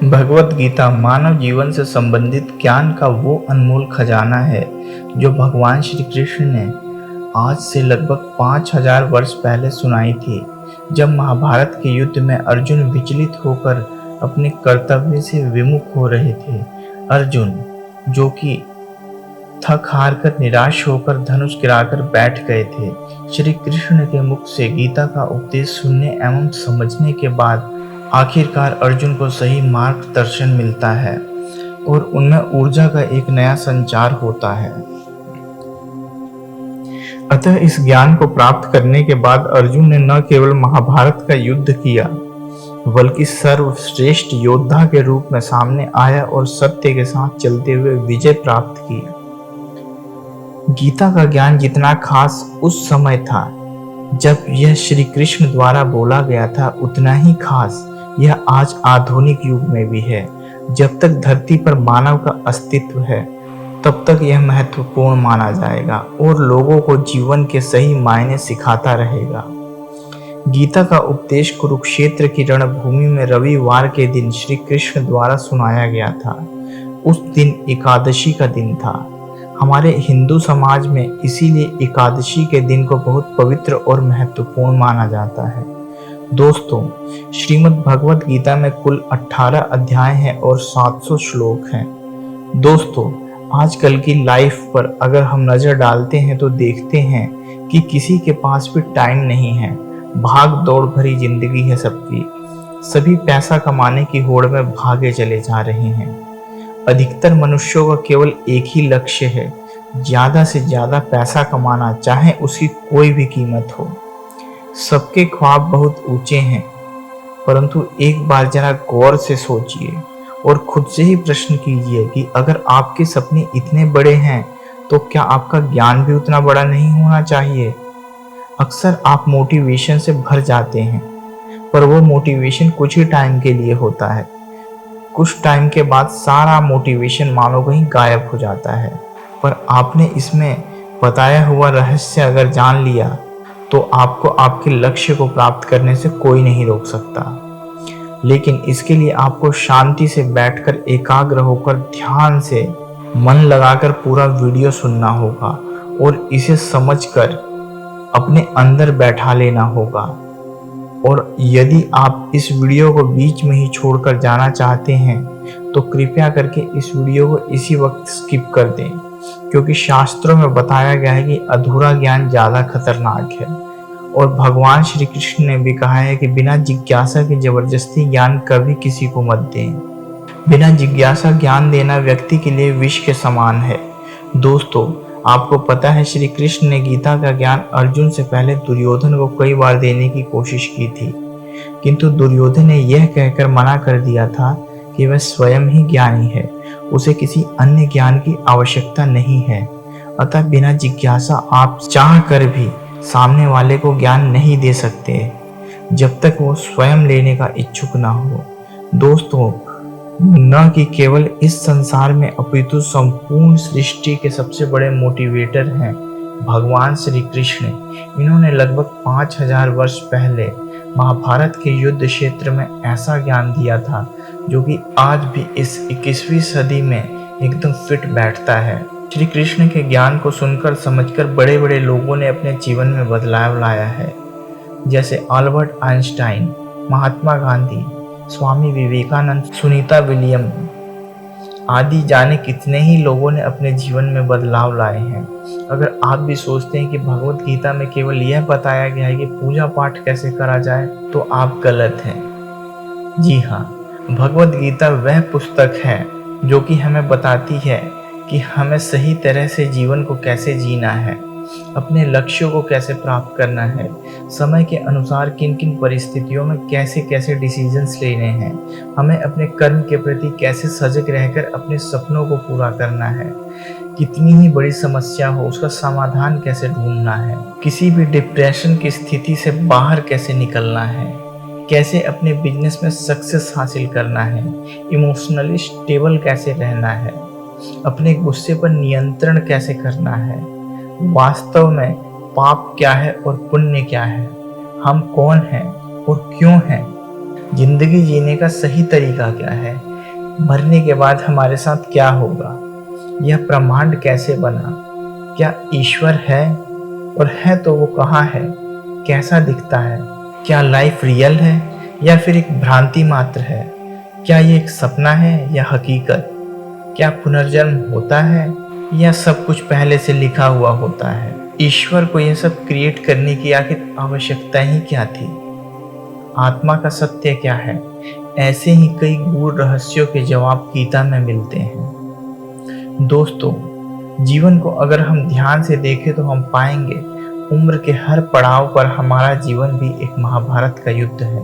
भगवत गीता मानव जीवन से संबंधित ज्ञान का वो अनमोल खजाना है जो भगवान श्री कृष्ण ने आज से लगभग 5000 वर्ष पहले सुनाई थी, जब महाभारत के युद्ध में अर्जुन विचलित होकर अपने कर्तव्य से विमुख हो रहे थे। अर्जुन, जो कि थक हार कर निराश होकर धनुष गिराकर बैठ गए थे, श्री कृष्ण के मुख से गीता का उपदेश सुनने एवं समझने के बाद आखिरकार अर्जुन को सही मार्गदर्शन मिलता है और उनमें ऊर्जा का एक नया संचार होता है। अतः इस ज्ञान को प्राप्त करने के बाद अर्जुन ने न केवल महाभारत का युद्ध किया, बल्कि सर्वश्रेष्ठ योद्धा के रूप में सामने आया और सत्य के साथ चलते हुए विजय प्राप्त की। गीता का ज्ञान जितना खास उस समय था जब यह श्री कृष्ण द्वारा बोला गया था, उतना ही खास यह आज आधुनिक युग में भी है। जब तक धरती पर मानव का अस्तित्व है, तब तक यह महत्वपूर्ण माना जाएगा और लोगों को जीवन के सही मायने सिखाता रहेगा। गीता का उपदेश कुरुक्षेत्र की रणभूमि में रविवार के दिन श्री कृष्ण द्वारा सुनाया गया था। उस दिन एकादशी का दिन था। हमारे हिंदू समाज में इसीलिए एकादशी के दिन को बहुत पवित्र और महत्वपूर्ण माना जाता है। दोस्तों, श्रीमद् भगवत गीता में कुल 18 अध्याय हैं और 700 श्लोक हैं। दोस्तों, आजकल की लाइफ पर अगर हम नज़र डालते हैं तो देखते हैं कि किसी के पास भी टाइम नहीं है। भाग दौड़ भरी जिंदगी है सबकी। सभी पैसा कमाने की होड़ में भागे चले जा रहे हैं। अधिकतर मनुष्यों का केवल एक ही लक्ष्य है, ज़्यादा से ज़्यादा पैसा कमाना, चाहे उसकी कोई भी कीमत हो। सबके ख्वाब बहुत ऊंचे हैं, परंतु एक बार जरा गौर से सोचिए और खुद से ही प्रश्न कीजिए कि अगर आपके सपने इतने बड़े हैं तो क्या आपका ज्ञान भी उतना बड़ा नहीं होना चाहिए। अक्सर आप मोटिवेशन से भर जाते हैं, पर वो मोटिवेशन कुछ ही टाइम के लिए होता है। कुछ टाइम के बाद सारा मोटिवेशन मानो कहीं गायब हो जाता है। पर आपने इसमें बताया हुआ रहस्य अगर जान लिया तो आपको आपके लक्ष्य को प्राप्त करने से कोई नहीं रोक सकता। लेकिन इसके लिए आपको शांति से बैठकर एकाग्र होकर ध्यान से मन लगाकर पूरा वीडियो सुनना होगा और इसे समझकर अपने अंदर बैठा लेना होगा। और यदि आप इस वीडियो को बीच में ही छोड़कर जाना चाहते हैं तो कृपया करके इस वीडियो को इसी वक्त स्किप कर दें, क्योंकि शास्त्रों में बताया गया है कि अधूरा ज्ञान ज़्यादा खतरनाक है। और भगवान श्री कृष्ण ने भी कहा है कि बिना जिज्ञासा के जबरदस्ती ज्ञान कभी किसी को मत दें। बिना जिज्ञासा ज्ञान देना व्यक्ति के लिए विष के समान है। दोस्तों, आपको पता है श्री कृष्ण ने गीता का ज्ञान अर्जुन से पहले दुर्योधन को कई बार देने की कोशिश की थी, किंतु दुर्योधन ने यह कहकर मना कर दिया था कि वह स्वयं ही ज्ञानी है, उसे किसी अन्य ज्ञान की आवश्यकता नहीं है। अतः बिना जिज्ञासा आप चाह कर भी सामने वाले को ज्ञान नहीं दे सकते जब तक वो स्वयं लेने का इच्छुक ना हो। दोस्तों, न कि केवल इस संसार में अपितु संपूर्ण सृष्टि के सबसे बड़े मोटिवेटर हैं भगवान श्री कृष्ण। इन्होंने लगभग 5000 वर्ष पहले महाभारत के युद्ध क्षेत्र में ऐसा ज्ञान दिया था जो कि आज भी इस 21वीं सदी में एकदम फिट बैठता है। श्री कृष्ण के ज्ञान को सुनकर समझकर बड़े बड़े लोगों ने अपने जीवन में बदलाव लाया है, जैसे Albert Einstein, Mahatma Gandhi, Swami Vivekananda, Sunita William आदि जाने कितने ही लोगों ने अपने जीवन में बदलाव लाए हैं। अगर आप भी सोचते हैं कि भगवत गीता में केवल यह बताया गया है कि पूजा पाठ कैसे करा जाए, तो आप गलत हैं। जी हाँ, भगवत गीता वह पुस्तक है जो कि हमें बताती है कि हमें सही तरह से जीवन को कैसे जीना है, अपने लक्ष्यों को कैसे प्राप्त करना है, समय के अनुसार किन किन परिस्थितियों में कैसे कैसे डिसीजंस लेने हैं, हमें अपने कर्म के प्रति कैसे सजग रहकर अपने सपनों को पूरा करना है, कितनी ही बड़ी समस्या हो उसका समाधान कैसे ढूंढना है, किसी भी डिप्रेशन की स्थिति से बाहर कैसे निकलना है, कैसे अपने बिजनेस में सक्सेस हासिल करना है, इमोशनली स्टेबल कैसे रहना है, अपने गुस्से पर नियंत्रण कैसे करना है, वास्तव में पाप क्या है और पुण्य क्या है, हम कौन हैं और क्यों हैं, जिंदगी जीने का सही तरीका क्या है, मरने के बाद हमारे साथ क्या होगा? यह ब्रह्मांड कैसे बना? क्या ईश्वर है? और है तो वो कहाँ है? कैसा दिखता है? क्या लाइफ रियल है या फिर एक भ्रांति मात्र है? क्या ये एक सपना है या हकीकत? क्या पुनर्जन्म होता है या सब कुछ पहले से लिखा हुआ होता है? ईश्वर को यह सब क्रिएट करने की आखिर आवश्यकता ही क्या थी? आत्मा का सत्य क्या है? ऐसे ही कई गूढ़ रहस्यों के जवाब गीता में मिलते हैं। दोस्तों, जीवन को अगर हम ध्यान से देखें तो हम पाएंगे उम्र के हर पड़ाव पर हमारा जीवन भी एक महाभारत का युद्ध है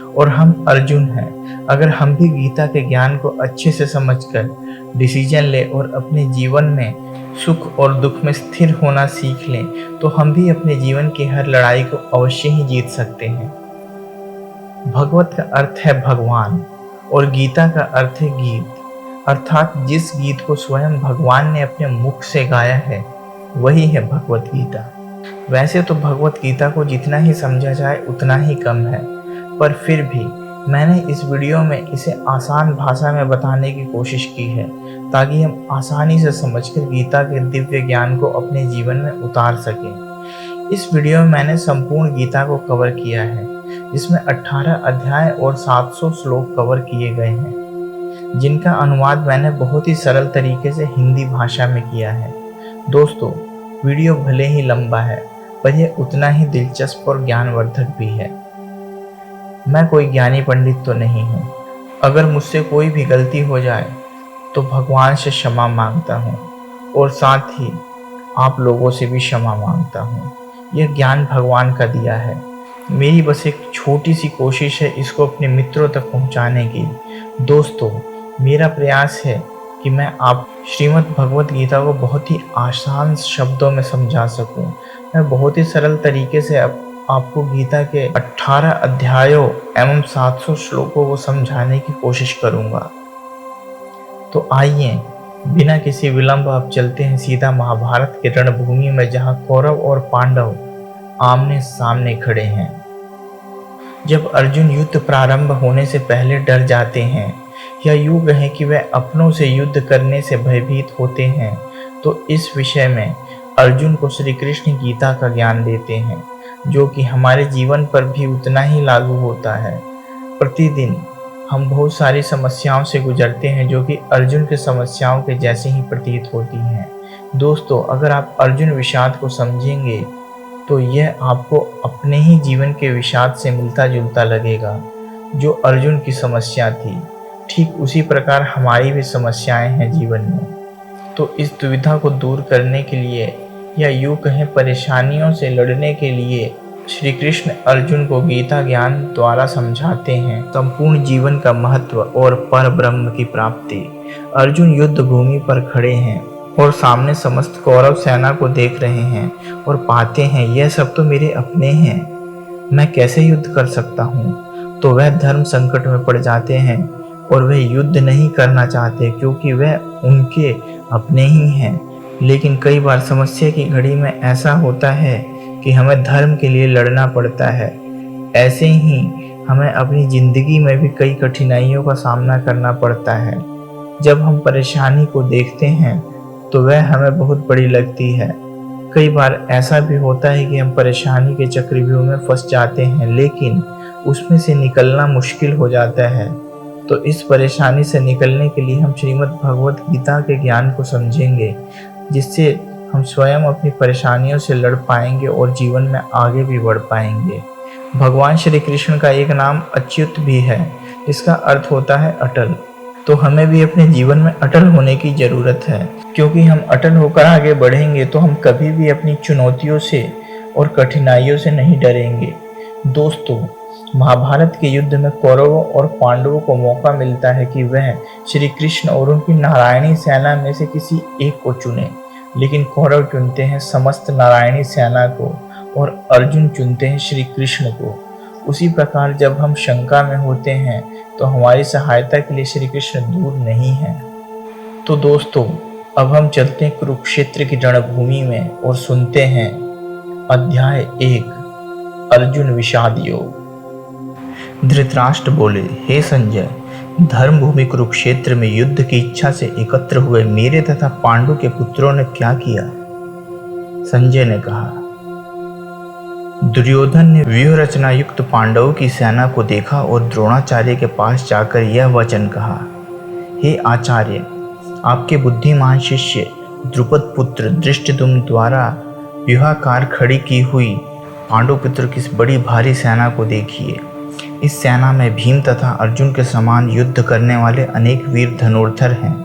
और हम अर्जुन हैं। अगर हम भी गीता के ज्ञान को अच्छे से समझकर डिसीजन ले और अपने जीवन में सुख और दुख में स्थिर होना सीख लें तो हम भी अपने जीवन की हर लड़ाई को अवश्य ही जीत सकते हैं। भगवत का अर्थ है भगवान और गीता का अर्थ है गीत, अर्थात जिस गीत को स्वयं भगवान ने अपने मुख से गाया है वही है भगवत गीता। वैसे तो भगवत गीता को जितना ही समझा जाए उतना ही कम है, पर फिर भी मैंने इस वीडियो में इसे आसान भाषा में बताने की कोशिश की है ताकि हम आसानी से समझकर गीता के दिव्य ज्ञान को अपने जीवन में उतार सकें। इस वीडियो में मैंने संपूर्ण गीता को कवर किया है, जिसमें 18 अध्याय और 700 श्लोक कवर किए गए हैं, जिनका अनुवाद मैंने बहुत ही सरल तरीके से हिंदी भाषा में किया है। दोस्तों, वीडियो भले ही लंबा है पर यह उतना ही दिलचस्प और ज्ञानवर्धक भी है। मैं कोई ज्ञानी पंडित तो नहीं हूँ। अगर मुझसे कोई भी गलती हो जाए तो भगवान से क्षमा मांगता हूँ और साथ ही आप लोगों से भी क्षमा मांगता हूँ। यह ज्ञान भगवान का दिया है, मेरी बस एक छोटी सी कोशिश है इसको अपने मित्रों तक पहुँचाने की। दोस्तों, मेरा प्रयास है कि मैं आप श्रीमद् भगवत गीता को बहुत ही आसान शब्दों में समझा सकूं। मैं बहुत ही सरल तरीके से आपको गीता के 18 अध्यायों एवं 700 श्लोकों को समझाने की कोशिश करूंगा। तो आइए बिना किसी विलंब अब चलते हैं सीधा महाभारत के रणभूमि में, जहां कौरव और पांडव आमने सामने खड़े हैं। जब अर्जुन युद्ध प्रारंभ होने से पहले डर जाते हैं या यूं कहें कि वह अपनों से युद्ध करने से भयभीत होते हैं, तो इस विषय में अर्जुन को श्री कृष्ण गीता का ज्ञान देते हैं, जो कि हमारे जीवन पर भी उतना ही लागू होता है। प्रतिदिन हम बहुत सारी समस्याओं से गुजरते हैं जो कि अर्जुन के समस्याओं के जैसे ही प्रतीत होती हैं। दोस्तों, अगर आप अर्जुन विषाद को समझेंगे तो यह आपको अपने ही जीवन के विषाद से मिलता जुलता लगेगा। जो अर्जुन की समस्या थी, ठीक उसी प्रकार हमारी भी समस्याएं हैं जीवन में। तो इस दुविधा को दूर करने के लिए या यूं कहें परेशानियों से लड़ने के लिए श्री कृष्ण अर्जुन को गीता ज्ञान द्वारा समझाते हैं संपूर्ण जीवन का महत्व और पर ब्रह्म की प्राप्ति। अर्जुन युद्ध भूमि पर खड़े हैं और सामने समस्त कौरव सेना को देख रहे हैं और पाते हैं यह सब तो मेरे अपने हैं, मैं कैसे युद्ध कर सकता हूँ। तो वह धर्म संकट में पड़ जाते हैं और वह युद्ध नहीं करना चाहते क्योंकि वह उनके अपने ही हैं। लेकिन कई बार समस्या की घड़ी में ऐसा होता है कि हमें धर्म के लिए लड़ना पड़ता है। ऐसे ही हमें अपनी जिंदगी में भी कई कठिनाइयों का सामना करना पड़ता है। जब हम परेशानी को देखते हैं तो वह हमें बहुत बड़ी लगती है। कई बार ऐसा भी होता है कि हम परेशानी के चक्रव्यूह में फंस जाते हैं, लेकिन उसमें से निकलना मुश्किल हो जाता है। तो इस परेशानी से निकलने के लिए हम श्रीमद् भगवत गीता के ज्ञान को समझेंगे, जिससे हम स्वयं अपनी परेशानियों से लड़ पाएंगे और जीवन में आगे भी बढ़ पाएंगे। भगवान श्री कृष्ण का एक नाम अच्युत भी है, जिसका अर्थ होता है अटल। तो हमें भी अपने जीवन में अटल होने की ज़रूरत है, क्योंकि हम अटल होकर आगे बढ़ेंगे तो हम कभी भी अपनी चुनौतियों से और कठिनाइयों से नहीं डरेंगे। दोस्तों, महाभारत के युद्ध में कौरवों और पांडवों को मौका मिलता है कि वह श्री कृष्ण और उनकी नारायणी सेना में से किसी एक को चुने, लेकिन कौरव चुनते हैं समस्त नारायणी सेना को और अर्जुन चुनते हैं श्री कृष्ण को। उसी प्रकार जब हम शंका में होते हैं तो हमारी सहायता के लिए श्री कृष्ण दूर नहीं है। तो दोस्तों, अब हम चलते हैं कुरुक्षेत्र की रणभूमि में और सुनते हैं अध्याय 1, अर्जुन विषाद योग। धृतराष्ट्र बोले, हे संजय, धर्मभूमि कुरुक्षेत्र में युद्ध की इच्छा से एकत्र हुए मेरे तथा पांडु के पुत्रों ने क्या किया? संजय ने कहा। दुर्योधन ने व्यूह रचना युक्त पांडवों की सेना को देखा और द्रोणाचार्य के पास जाकर यह वचन कहा, हे आचार्य, आपके बुद्धिमान शिष्य द्रुपद पुत्र धृष्टद्युम्न द्वारा व्यूहाकार खड़ी की हुई पांडुपुत्र की इस बड़ी भारी सेना को देखिए। इस सेना में भीम तथा अर्जुन के समान युद्ध करने वाले अनेक वीर धनुर्धर हैं,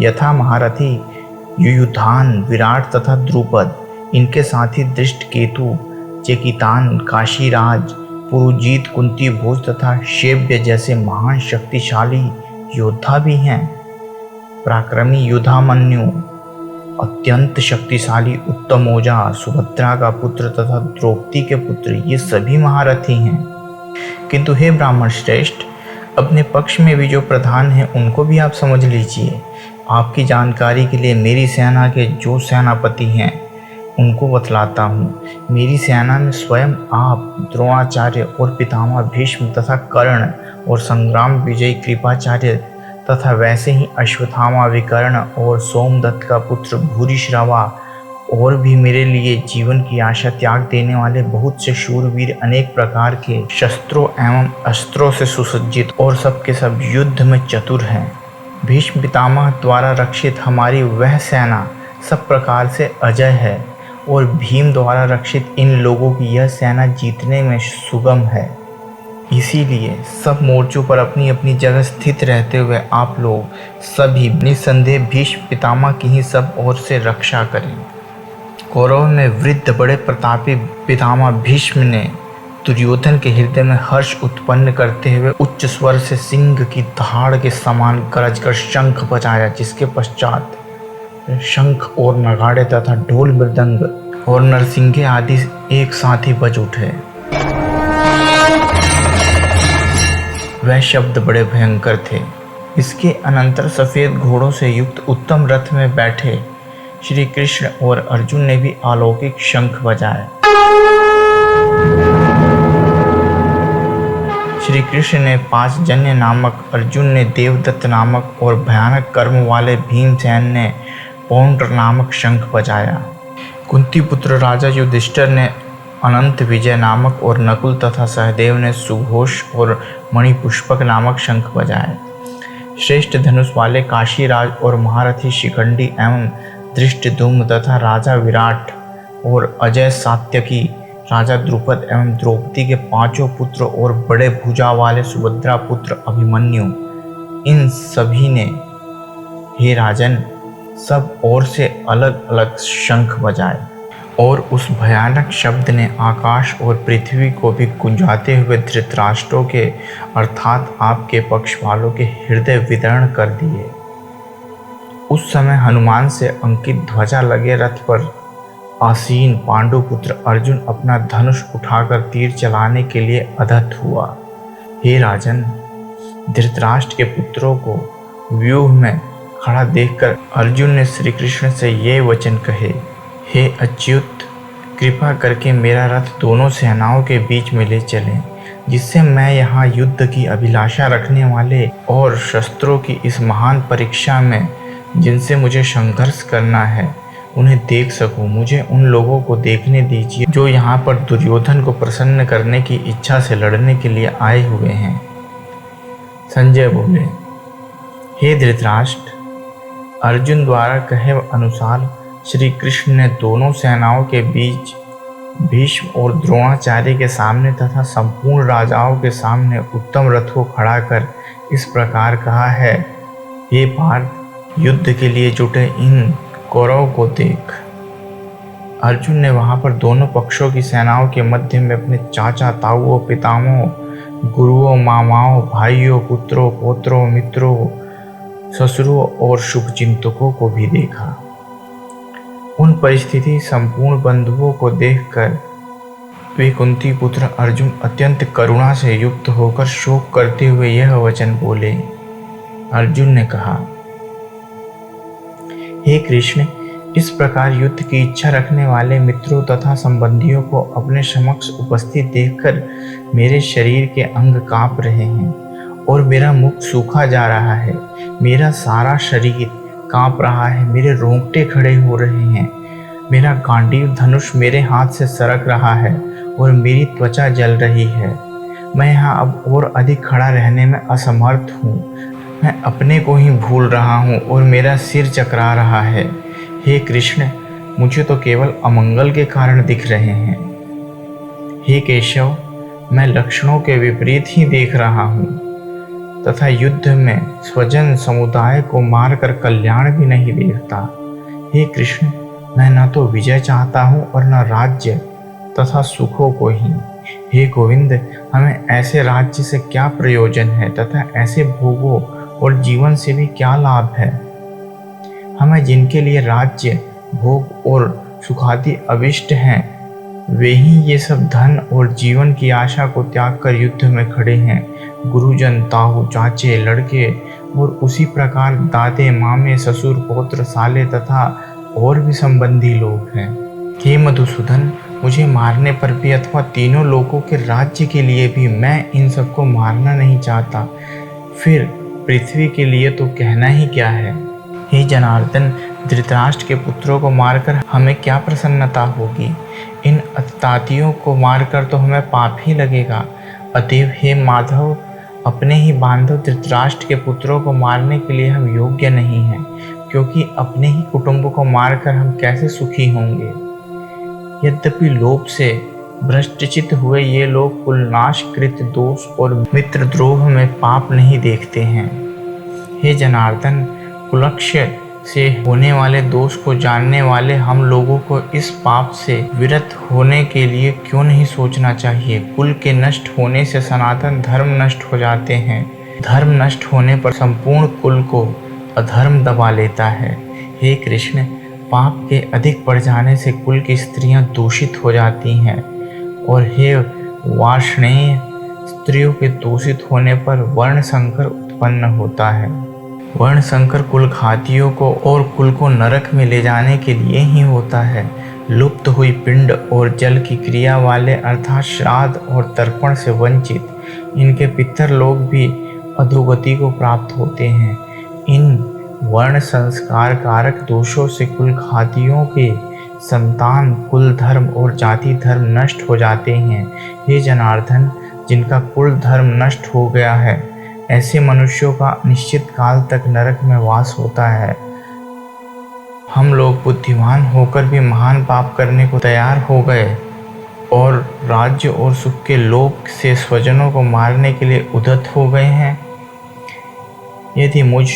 यथा महारथी युयुधान, विराट तथा द्रुपद। इनके साथ ही दृष्टकेतु, चेकितान, काशीराज, पुरुजीत, कुंती भोज तथा शेव्य जैसे महान शक्तिशाली योद्धा भी हैं। पराक्रमी युधामन्यु, अत्यंत शक्तिशाली उत्तमौजा, सुभद्रा का पुत्र तथा द्रौपदी के पुत्र, ये सभी महारथी हैं। किंतु हे ब्राह्मण श्रेष्ठ, अपने पक्ष में भी जो प्रधान हैं उनको भी आप समझ लीजिए। आपकी जानकारी के लिए मेरी सेना के जो सेनापति हैं उनको बतलाता हूँ। मेरी सेना में स्वयं आप, द्रोणाचार्य और पितामह भीष्म तथा कर्ण और संग्राम विजयी कृपाचार्य तथा वैसे ही अश्वत्थामा, विकर्ण और सोमदत्त का पुत्र भूरिश्रवा और भी मेरे लिए जीवन की आशा त्याग देने वाले बहुत से शूरवीर, अनेक प्रकार के शस्त्रों एवं अस्त्रों से सुसज्जित और सबके सब युद्ध में चतुर हैं। भीष्म पितामह द्वारा रक्षित हमारी वह सेना सब प्रकार से अजय है और भीम द्वारा रक्षित इन लोगों की यह सेना जीतने में सुगम है। इसीलिए सब मोर्चों पर अपनी अपनी जगह स्थित रहते हुए आप लोग सभी निस्संदेह भीष्म पितामह की ही सब ओर से रक्षा करें। कौरव में वृद्ध बड़े प्रतापी पितामह भीष्म ने दुर्योधन के हृदय में हर्ष उत्पन्न करते हुए उच्च स्वर से सिंह की दहाड़ के समान गरज कर शंख बजाया, जिसके पश्चात शंख और नगाड़े तथा ढोल मृदंग और नरसिंगे आदि एक साथ ही बज उठे। वह शब्द बड़े भयंकर थे। इसके अनंतर सफेद घोड़ों से युक्त उत्तम रथ में बैठे श्री कृष्ण और अर्जुन ने भी अलौकिक शंख बजाए। श्री कृष्ण ने पांचजन्य नामक, अर्जुन ने देवदत्त नामक और भयानक कर्म वाले भीमसेन ने पौंड्र नामक शंख बजाया। कुंती पुत्र राजा युधिष्ठिर ने अनंत विजय नामक और नकुल तथा सहदेव ने सुघोष और मणिपुष्पक नामक शंख बजाए। श्रेष्ठ धनुष वाले काशीराज और महारथी शिखंडी एवं धृष्टद्युम्न तथा राजा विराट और अजय सात्यकी, राजा द्रुपद एवं द्रौपदी के पांचों पुत्र और बड़े भुजा वाले सुभद्रा पुत्र अभिमन्यु, इन सभी ने हे राजन सब ओर से अलग अलग शंख बजाए और उस भयानक शब्द ने आकाश और पृथ्वी को भी गुंजाते हुए धृतराष्ट्रों के अर्थात आपके पक्ष वालों के हृदय विदीर्ण कर दिए। उस समय हनुमान से अंकित ध्वजा लगे रथ पर आसीन पांडुपुत्र अर्जुन अपना धनुष उठाकर तीर चलाने के लिए अधत हुआ। हे राजन, धृतराष्ट्र के पुत्रों को व्यूह में खड़ा देखकर अर्जुन ने श्री कृष्ण से ये वचन कहे, हे अच्युत, कृपा करके मेरा रथ दोनों सेनाओं के बीच में ले चलें, जिससे मैं यहाँ युद्ध की अभिलाषा रखने वाले और शस्त्रों की इस महान परीक्षा में जिनसे मुझे संघर्ष करना है उन्हें देख सकूं। मुझे उन लोगों को देखने दीजिए जो यहाँ पर दुर्योधन को प्रसन्न करने की इच्छा से लड़ने के लिए आए हुए हैं। संजय बोले, हे धृतराष्ट्र, अर्जुन द्वारा कहे अनुसार श्री कृष्ण ने दोनों सेनाओं के बीच भीष्म और द्रोणाचार्य के सामने तथा संपूर्ण राजाओं के सामने उत्तम रथ को खड़ा कर इस प्रकार कहा है, हे पार्थ, युद्ध के लिए जुटे इन कौरवों को देख। अर्जुन ने वहां पर दोनों पक्षों की सेनाओं के मध्य में अपने चाचा, ताऊओं, पितामहों, गुरुओं, मामाओं, भाइयों, पुत्रों, पौत्रों, मित्रों, ससुरों और शुभचिंतकों को भी देखा। उन परिस्थिति संपूर्ण बंधुओं को देखकर वे कुंती पुत्र अर्जुन अत्यंत करुणा से युक्त होकर शोक करते हुए यह वचन बोले। अर्जुन ने कहा, हे कृष्ण, इस प्रकार युद्ध की इच्छा रखने वाले मित्रों तथा संबंधियों को अपने समक्ष उपस्थित देखकर मेरे शरीर के अंग कांप रहे हैं और मेरा मुख सूखा जा रहा है। मेरा सारा शरीर कांप रहा है, मेरे रोंगटे खड़े हो रहे हैं। मेरा गांडीव धनुष मेरे हाथ से सरक रहा है और मेरी त्वचा जल रही है। मैं यहाँ अब और अधिक खड़ा रहने में असमर्थ हूँ। मैं अपने को ही भूल रहा हूँ और मेरा सिर चकरा रहा है। हे कृष्ण, मुझे तो केवल अमंगल के कारण दिख रहे हैं। हे केशव, मैं लक्षणों के विपरीत ही देख रहा हूँ तथा युद्ध में स्वजन समुदाय को मारकर कल्याण भी नहीं देखता। हे कृष्ण, मैं न तो विजय चाहता हूँ और न राज्य तथा सुखों को ही। हे गोविंद, हमें ऐसे राज्य से क्या प्रयोजन है तथा ऐसे भोगों और जीवन से भी क्या लाभ है। हमें जिनके लिए राज्य, भोग और सुखादि अभिष्ट हैं, वे ही ये सब धन और जीवन की आशा को त्याग कर युद्ध में खड़े हैं। गुरुजन, ताऊ, चाचे, लड़के और उसी प्रकार दादे, मामे, ससुर, पौत्र, साले तथा और भी संबंधी लोग हैं। हे मधुसूदन, मुझे मारने पर भी अथवा तीनों लोगों के राज्य के लिए भी मैं इन सबको मारना नहीं चाहता। फिर पृथ्वी के लिए तो कहना ही क्या है। हे जनार्दन, धृतराष्ट्र के पुत्रों को मारकर हमें क्या प्रसन्नता होगी। इन अत्तातियों को मारकर तो हमें पाप ही लगेगा। अतएव हे माधव, अपने ही बांधव धृतराष्ट्र के पुत्रों को मारने के लिए हम योग्य नहीं हैं, क्योंकि अपने ही कुटुंब को मारकर हम कैसे सुखी होंगे। यद्यपि लोभ से भ्रष्टचित हुए ये लोग कुलनाश कृत दोष और मित्रद्रोह में पाप नहीं देखते हैं। हे जनार्दन, कुलक्ष्य से होने वाले दोष को जानने वाले हम लोगों को इस पाप से विरत होने के लिए क्यों नहीं सोचना चाहिए। कुल के नष्ट होने से सनातन धर्म नष्ट हो जाते हैं। धर्म नष्ट होने पर संपूर्ण कुल को अधर्म दबा लेता है। हे कृष्ण, पाप के अधिक बढ़ जाने से कुल की स्त्रियां दूषित हो जाती हैं और हे वार्ष्णेय, स्त्रियों के दूषित होने पर वर्ण संकर उत्पन्न होता है। वर्ण संकर कुल घातियों को और कुल को नरक में ले जाने के लिए ही होता है। लुप्त हुई पिंड और जल की क्रिया वाले अर्थात श्राद्ध और तर्पण से वंचित इनके पितर लोग भी अधोगति को प्राप्त होते हैं। इन वर्ण संस्कार कारक दोषों से कुल घातियों के संतान, कुल धर्म और जाति धर्म नष्ट हो जाते हैं। ये जनार्दन, जिनका कुल धर्म नष्ट हो गया है, ऐसे मनुष्यों का निश्चित काल तक नरक में वास होता है। हम लोग बुद्धिमान होकर भी महान पाप करने को तैयार हो गए और राज्य और सुख के लोभ से स्वजनों को मारने के लिए उद्यत हो गए हैं। यदि मुझ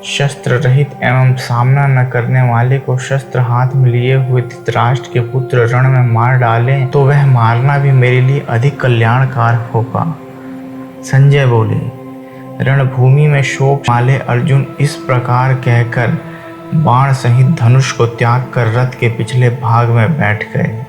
शस्त्र रहित एवं सामना न करने वाले को शस्त्र हाथ में लिए हुए धृतराष्ट्र के पुत्र रण में मार डालें तो वह मारना भी मेरे लिए अधिक कल्याणकारक होगा। संजय बोले, रणभूमि में शोक माले अर्जुन इस प्रकार कहकर बाण सहित धनुष को त्याग कर रथ के पिछले भाग में बैठ गए।